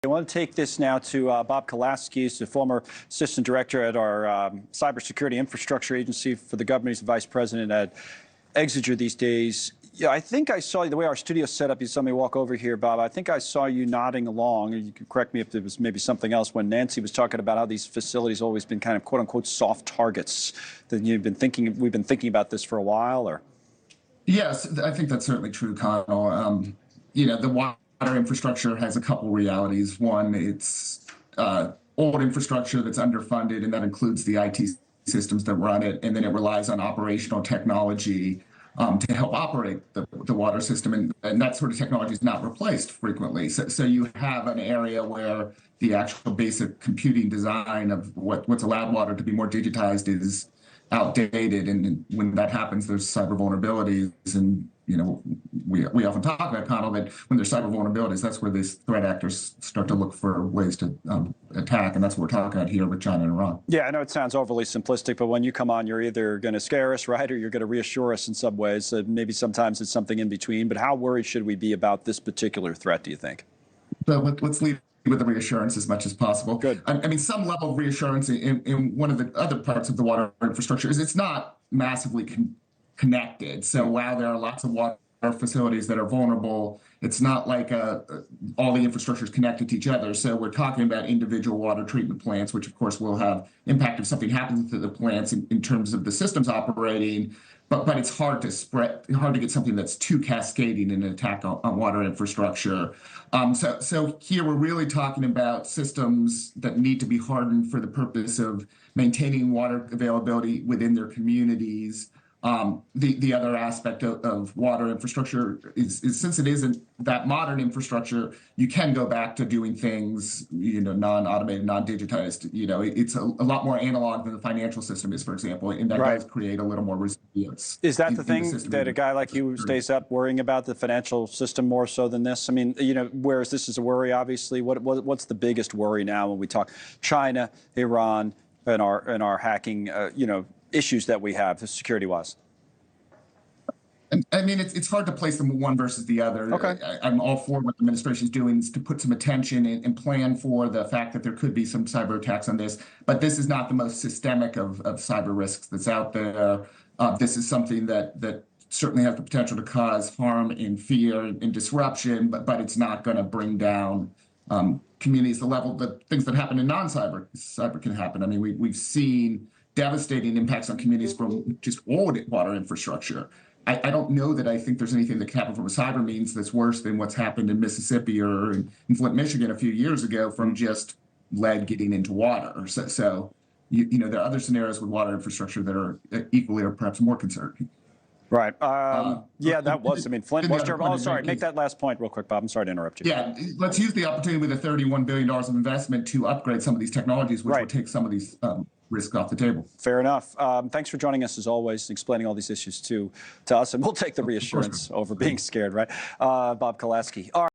I want to take this now to Bob Kolasky, who's the former assistant director at our cybersecurity infrastructure agency for the government. He's the vice president at Exiger these days. Yeah, I think I saw you, the way our studio's set up, you saw me walk over here, Bob. I think I saw you nodding along, and you can correct me if there was maybe something else, when Nancy was talking about how these facilities have always been kind of quote-unquote soft targets. That we've been thinking about this for a while, or? Yes, I think that's certainly true, Connell. The water infrastructure has a couple realities. One, it's old infrastructure that's underfunded, and that includes the IT systems that run it, and then it relies on operational technology to help operate the water system, and that sort of technology is not replaced frequently. So you have an area where the actual basic computing design of what's allowed water to be more digitized is outdated, and when that happens, there's cyber vulnerabilities. And we often talk about, Connell, that when there's cyber vulnerabilities, that's where these threat actors start to look for ways to attack, and that's what we're talking about here with China and Iran. Yeah, I know it sounds overly simplistic, but when you come on, you're either going to scare us, right, or you're going to reassure us in some ways. Maybe sometimes it's something in between. But how worried should we be about this particular threat, do you think? So let's leave with the reassurance as much as possible. Good. I mean, some level of reassurance in one of the other parts of the water infrastructure is it's not massively connected. So while there are lots of water facilities that are vulnerable, it's not like all the infrastructure is connected to each other. So we're talking about individual water treatment plants, which of course will have impact if something happens to the plants in terms of the systems operating. But it's hard to get something that's too cascading in an attack on water infrastructure. So here we're really talking about systems that need to be hardened for the purpose of maintaining water availability within their communities. The other aspect of water infrastructure is since it isn't that modern infrastructure, you can go back to doing things, non-automated, non-digitized. It's a lot more analog than the financial system is, for example, and that does create a little more resilience. Is that the thing that a guy like you stays up worrying about the financial system more so than this? I mean, whereas this is a worry, obviously, what's the biggest worry now when we talk China, Iran, and our hacking, issues that we have security-wise? I mean, it's hard to place them one versus the other. Okay. I'm all for what the administration is doing is to put some attention and plan for the fact that there could be some cyber attacks on this. But this is not the most systemic of cyber risks that's out there. This is something that certainly has the potential to cause harm and fear and disruption, but it's not going to bring down communities the level that things that happen in cyber can happen. I mean, we've seen devastating impacts on communities from just old water infrastructure. I don't know that I think there's anything that can happen from a cyber means that's worse than what's happened in Mississippi or in Flint, Michigan a few years ago from just lead getting into water. So there are other scenarios with water infrastructure that are equally or perhaps more concerning. Right. Yeah, that was. I mean, Flint was terrible. Oh, sorry. Make that last point real quick, Bob. I'm sorry to interrupt you. Yeah, let's use the opportunity with the $31 billion of investment to upgrade some of these technologies, which will take some of these risk off the table. Fair enough. Thanks for joining us as always, explaining all these issues to us, and we'll take the reassurance over being scared, right? Bob Kolasky. All right.